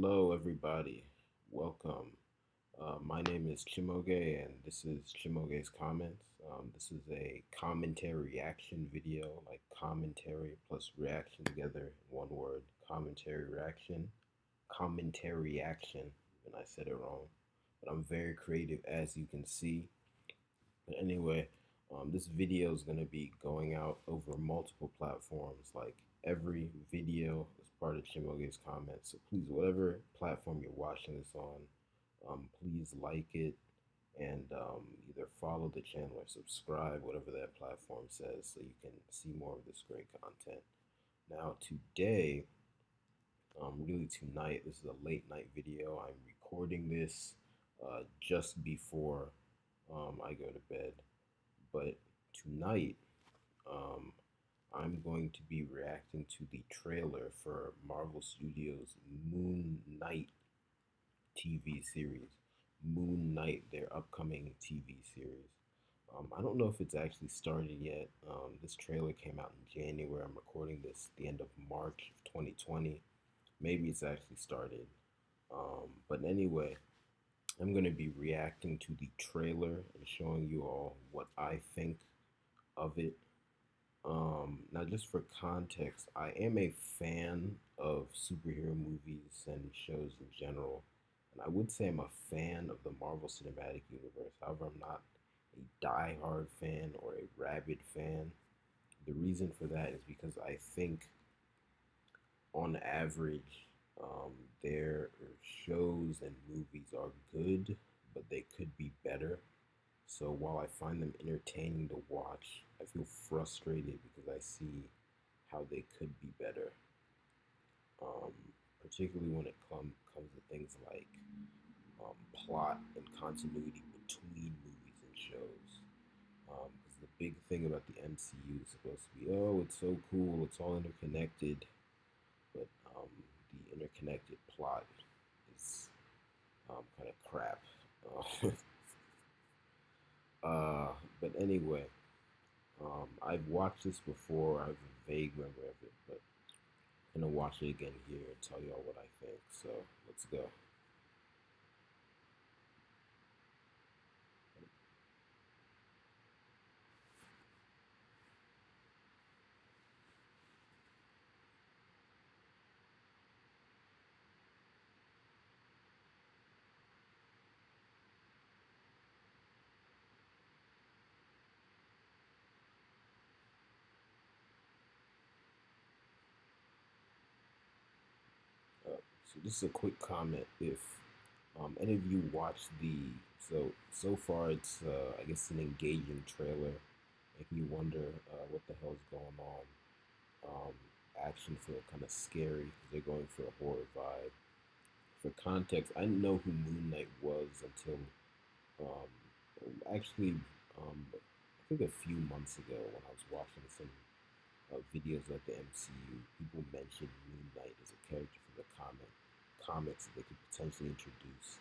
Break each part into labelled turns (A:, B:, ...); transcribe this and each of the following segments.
A: Hello, everybody. Welcome. My name is Chimoge, and this is Chimoge's Comments. This is a commentary reaction video, like commentary plus reaction together in one word. Commentary reaction. Commentary reaction. And I said it wrong. But I'm very creative, as you can see. But anyway, this video is going to be going out over multiple platforms. Like every video is part of Chimoge's Comments. So please, whatever platform you're watching this on, please like it and either follow the channel or subscribe, whatever that platform says, so you can see more of this great content. Now, today, really tonight, this is a late night video. I'm recording this just before I go to bed. But tonight, um, I'm going to be reacting to the trailer for Marvel Studios' Moon Knight TV series. Moon Knight, their upcoming TV series. I don't know if it's actually started yet. This trailer came out in January. I'm recording this the end of March of 2020. Maybe it's actually started. But anyway, I'm going to be reacting to the trailer and showing you all what I think of it. Now, just for context, I am a fan of superhero movies and shows in general, and I would say I'm a fan of the Marvel Cinematic Universe. However, I'm not a die-hard fan or a rabid fan. The reason for that is because I think, on average, their shows and movies are good, but they could be better. So while I find them entertaining to watch, I feel frustrated because I see how they could be better. Um, Particularly when it comes to things like plot and continuity between movies and shows. Because the big thing about the MCU is supposed to be, oh, it's so cool, it's all interconnected, but the interconnected plot is kind of crap. But anyway, I've watched this before. I have a vague memory of it, but I'm gonna watch it again here and tell y'all what I think. So let's go. So this is a quick comment. If any of you watched the so far, it's I guess an engaging trailer. If you wonder what the hell's going on, um, action feel kind of scary because they're going for a horror vibe. For context, I didn't know who Moon Knight was until um, actually I think a few months ago when I was watching some videos of the MCU. People mentioned Moon Knight as a character from the comics that they could potentially introduce.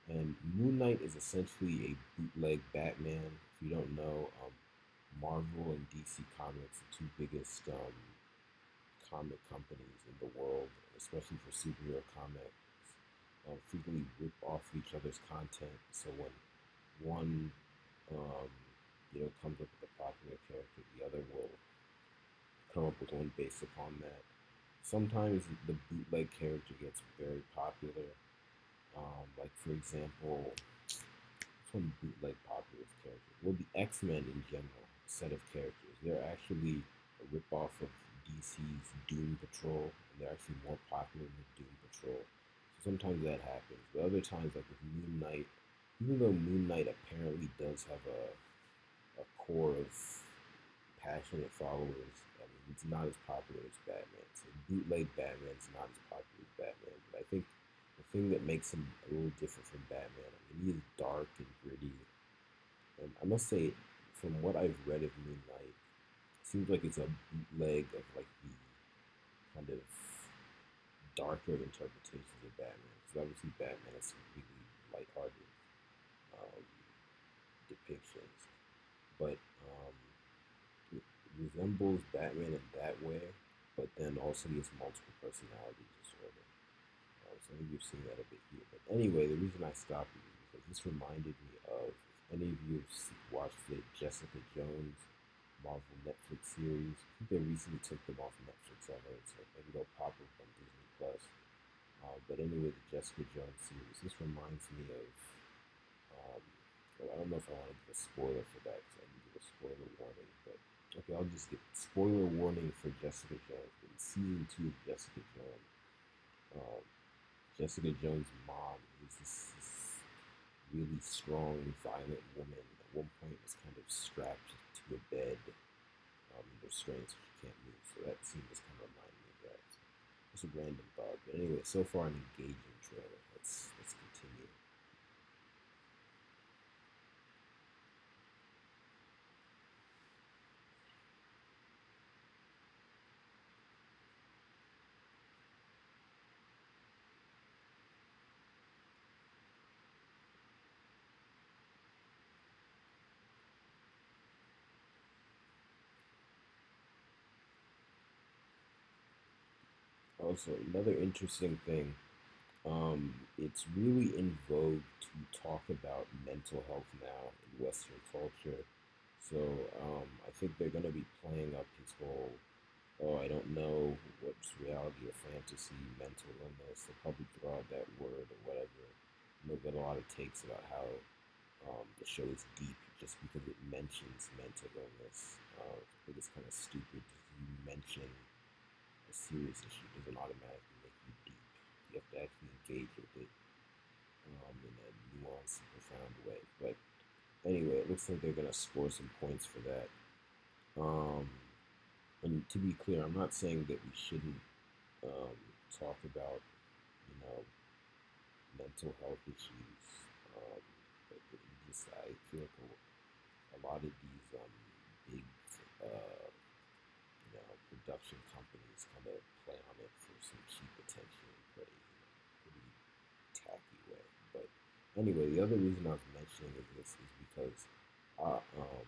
A: And Moon Knight is essentially a bootleg Batman. If you don't know, Marvel and DC Comics, the two biggest comic companies in the world, especially for superhero comics, frequently rip off each other's content. So when one, um, comes up with a popular character, the other will come up with one based upon that. Sometimes the bootleg character gets very popular. Like for example, some bootleg popular characters. Well, the X-Men in general, set of characters, they're actually a ripoff of DC's Doom Patrol, and they're actually more popular than Doom Patrol. So sometimes that happens, but other times, like with Moon Knight, even though Moon Knight apparently does have a core of passionate followers, I mean, it's not as popular as Batman. So bootleg Batman's not as popular as Batman, but I think the thing that makes him a little different from Batman, I mean, he is dark and gritty. And I must say, from what I've read of Moon Knight, it seems like it's a bootleg of like the kind of darker interpretations of Batman. Because obviously Batman has some really lighthearted um, depictions, but it resembles Batman in that way. But then also he has multiple personality disorder. So I think you've seen that a bit here. But anyway, the reason I stopped is because this reminded me of, if any of you have watched the Jessica Jones Marvel Netflix series. I think they recently took them off Netflix, I heard, so maybe they'll pop up on Disney Plus. But anyway, the Jessica Jones series. This reminds me of. Um, well, I don't know if I want to give a spoiler for that because I can give a spoiler warning. But okay, I'll just give spoiler warning for Jessica Jones. In season 2 of Jessica Jones, um, Jessica Jones' mom is this really strong, violent woman. At one point, was kind of strapped to a bed, restrained so she can't move. So that scene just kind of reminded me of that. So it's a random thought, but anyway, so far an engaging trailer. Let's continue. Also, another interesting thing, it's really in vogue to talk about mental health now in Western culture. So I think they're going to be playing up his whole, oh, I don't know what's reality or fantasy, mental illness. They'll probably throw out that word or whatever. And they'll get a lot of takes about how the show is deep just because it mentions mental illness. I think it's kind of stupid. You mention a serious issue doesn't automatically make you deep. You have to actually engage with it in a nuanced and profound way. But anyway, it looks like they're gonna score some points for that. Um, and to be clear, I'm not saying that we shouldn't um, talk about, you know, mental health issues. Um, but it just I feel like a lot of these big uh, production companies kind of play on it for some cheap attention and play pretty tacky way. But anyway, the other reason I was mentioning this is because uh, um,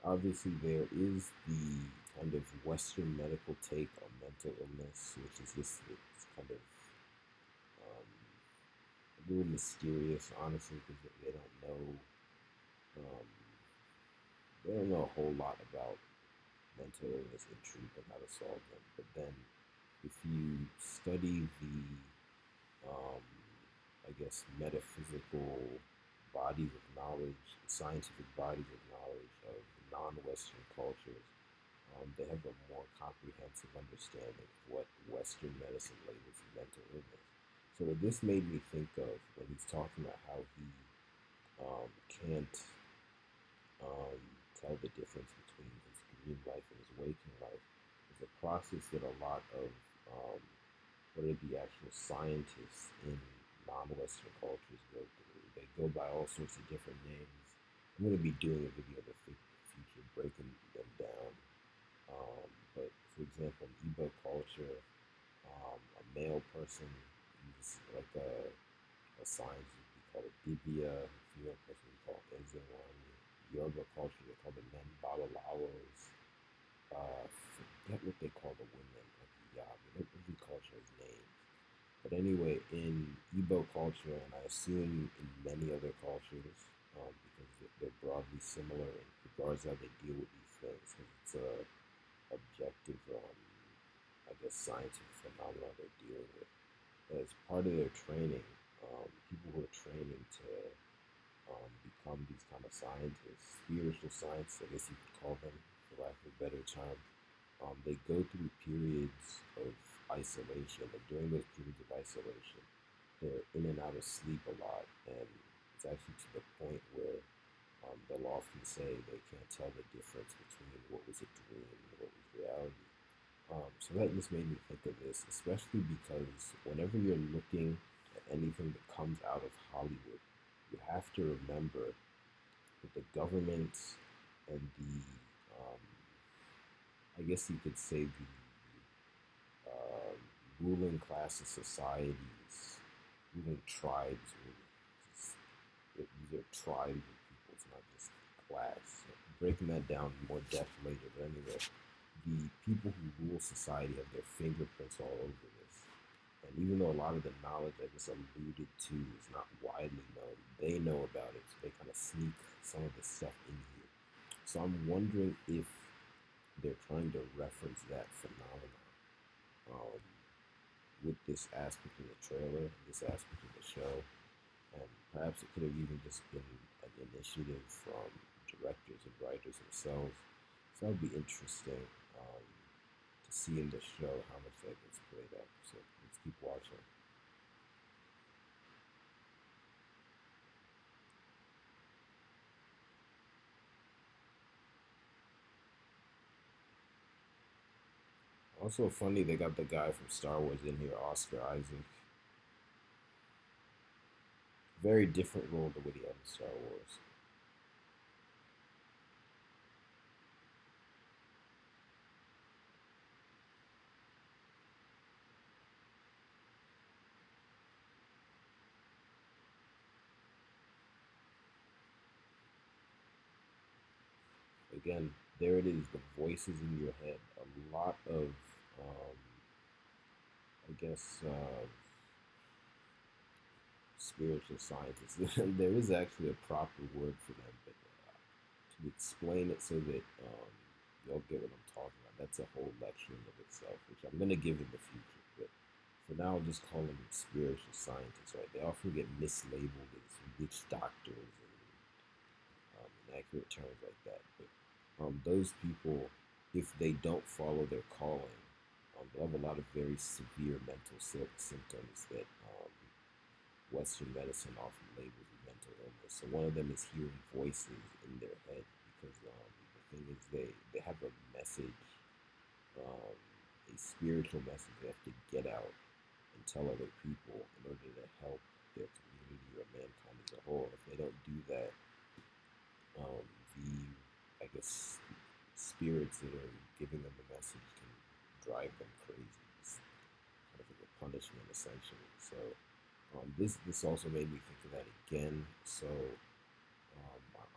A: obviously there is the kind of Western medical take on mental illness, which is this it's kind of um, a little mysterious, honestly, because um, they don't know a whole lot about mental illness in truth and how to solve them. But then, if you study the, um, I guess, metaphysical bodies of knowledge, scientific bodies of knowledge of non-Western cultures, they have a more comprehensive understanding of what Western medicine labels mental illness. So what this made me think of when he's talking about how he can't tell the difference between his dream life and his waking life is a process that a lot of what are the actual scientists in non-Western cultures go through. They go by all sorts of different names. I'm going to be doing a video in the future breaking them down. But for example, in Igbo culture, a male person is like a science would be called a dibia, a female person would be called Ezewan. Yoruba culture, they call the men Babalaos. Forget what they call the women, like Yabi. Every culture has names. But anyway, in Igbo culture, and I assume in many other cultures, because they're broadly similar in regards to how they deal with these things, because it's a objective, I guess, scientific phenomenon they're dealing with. As part of their training, people who are training to become these kind of scientists, spiritual scientists, I guess you could call them, for lack of a better term. They go through periods of isolation, and during those periods of isolation, they're in and out of sleep a lot, and it's actually to the point where they'll often say they can't tell the difference between what was a dream and what was reality. So that just made me think of this, especially because whenever you're looking at anything that comes out of Hollywood, you have to remember that the governments and um, I guess you could say uh, ruling class of societies, ruling tribes, these are tribes of people, it's not just class. So breaking that down in more depth later, but anyway, the people who rule society have their fingerprints all over this. And even though a lot of the knowledge I just alluded to is not widely known, they know about it, so they kind of sneak some of the stuff in here. So I'm wondering if they're trying to reference that phenomenon um, with this aspect of the trailer, this aspect of the show, and perhaps it could have even just been an initiative from directors and writers themselves. So that would be interesting to see in the show how much that gets played up. So let's keep watching. Also funny they got the guy from Star Wars in here, Oscar Isaac. Very different role than what he had in Star Wars. Again, there it is, the voices in your head. A lot of, I guess, spiritual scientists. There is actually a proper word for them, but to explain it so that y'all get what I'm talking about, that's a whole lecture in of itself, which I'm going to give in the future. But for now, I'll just call them spiritual scientists, right? They often get mislabeled as witch doctors and inaccurate terms like that. But those people, if they don't follow their calling, they'll have a lot of very severe mental symptoms that Western medicine often labels as mental illness. So one of them is hearing voices in their head because the thing is they have a message, um, a spiritual message they have to get out and tell other people in order to help their community or mankind as a whole. If they don't do that, the I guess spirits that are giving them the message can drive them crazy. It's kind of like a punishment essentially. So this also made me think of that again. So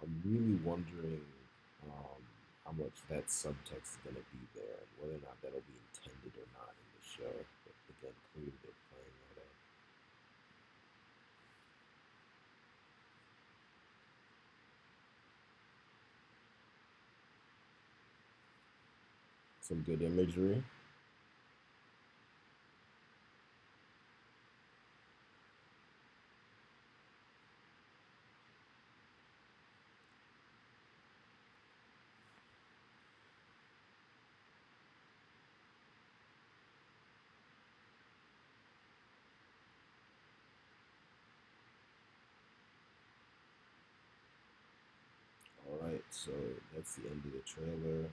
A: I'm really wondering how much that subtext is going to be there and whether or not that'll be intended or not in the show. But again, clearly they're playing that up. Some good imagery. All right, so that's the end of the trailer.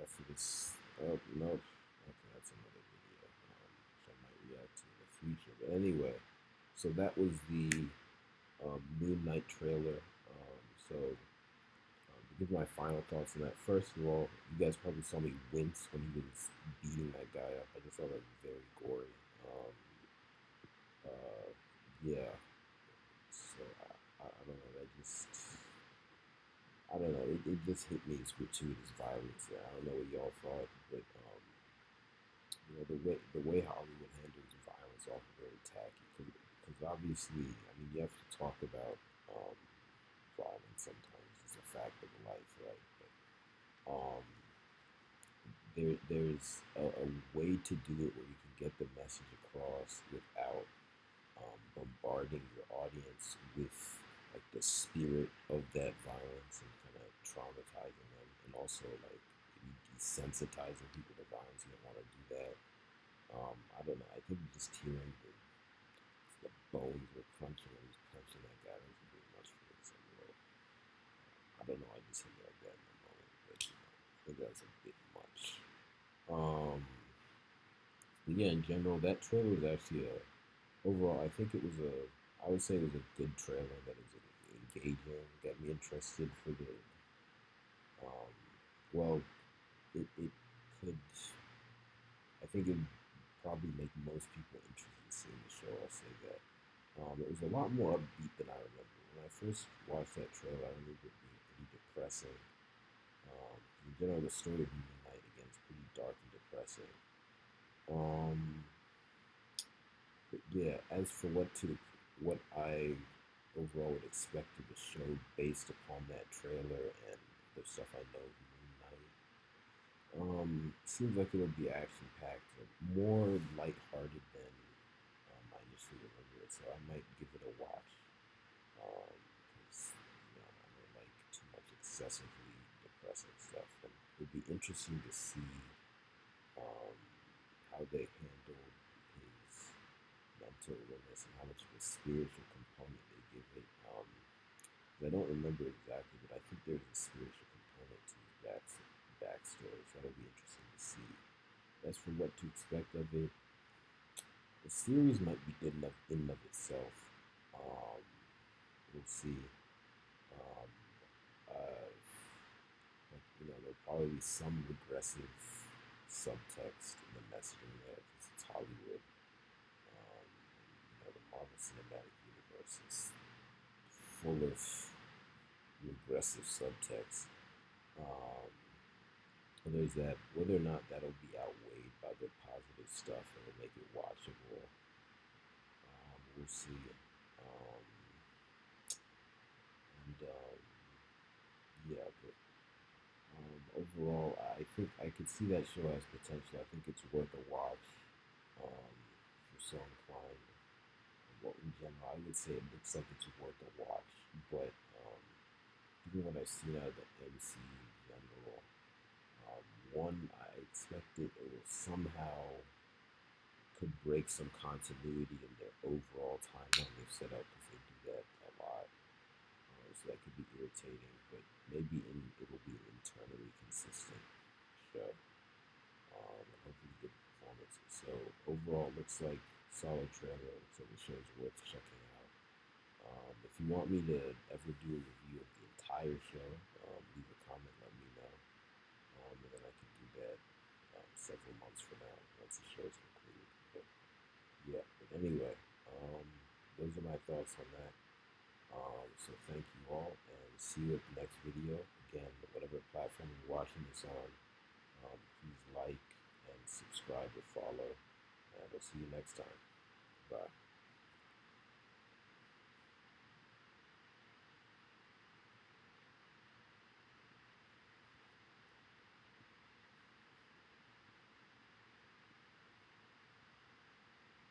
A: After this, oh nope, okay, that's another video which I might react to in the future. But anyway, so that was the Moon Knight trailer. To give my final thoughts on that, first of all, you guys probably saw me wince when he was beating that guy up. I just thought that was very gory. Um, uh, yeah, so I don't know. I don't know. It just hit me as gratuitous violence. I don't know what y'all thought, but the way Hollywood handles violence is often very tacky. Because obviously, I mean, you have to talk about um, violence sometimes. It's a fact of life, right? But um, there's a way to do it where you can get the message across without bombarding your audience with like the spirit of that violence and kind of traumatizing them, and also like maybe desensitizing people to violence. You don't want to do that. I don't know. I think just hearing the bones were crunching and he was punching that guy was a bit much for me. So, I don't know. I just hit me like that in the moment, but I think that's a bit much. Um, but yeah, in general, that trailer was actually overall. I think it was I would say it was a good trailer that is engaging, got me interested for the. Um, well, it could. I think it would probably make most people interested in seeing the show. I'll say that. It was a lot more upbeat than I remember. When I first watched that trailer, I remember it being pretty depressing. In general, the story of Moon Knight again is pretty dark and depressing. Um, but yeah, as for what I overall would expect of the show based upon that trailer and the stuff I know of Moon Knight, seems like it'll be action packed and more lighthearted than I initially remember it. So I might give it a watch. Because I don't like too much excessively depressing stuff. And it'd be interesting to see um, how they handled his mental illness and how much of a spiritual component they give it. 'Cause I don't remember exactly, but I think there's a spiritual component to his backstory, so that'll be interesting to see. As for what to expect of it, the series might be good enough in and of itself. Um, we'll see. Um, uh, there'll probably be some regressive subtext in the messaging there because it's Hollywood. The Marvel Cinematic Universe is full of regressive subtext. Um, and there's that. Whether or not that'll be outweighed by the positive stuff and will make it watchable, we'll see. Um, and yeah, but overall, I think I could see that show has potential. I think it's worth a watch. If you're so inclined. Well, in general, I would say it looks like it's worth a watch. But given what I've seen out of the MC in general, one, I expect it will somehow could break some continuity in their overall timeline they've set up because they do that a lot. So that could be irritating, but maybe it'll be an internally consistent show. And hopefully good performances. So overall, looks like solid trailer. Looks like the show's worth checking out. If you want me to ever do a review of the entire show, leave a comment, let me know, and then I can do that several months from now once the show's concluded. But yeah, but anyway, those are my thoughts on that. So thank you all, and see you at the next video. Again, whatever platform you're watching this on, please like and subscribe or follow, and I'll see you next time. Bye.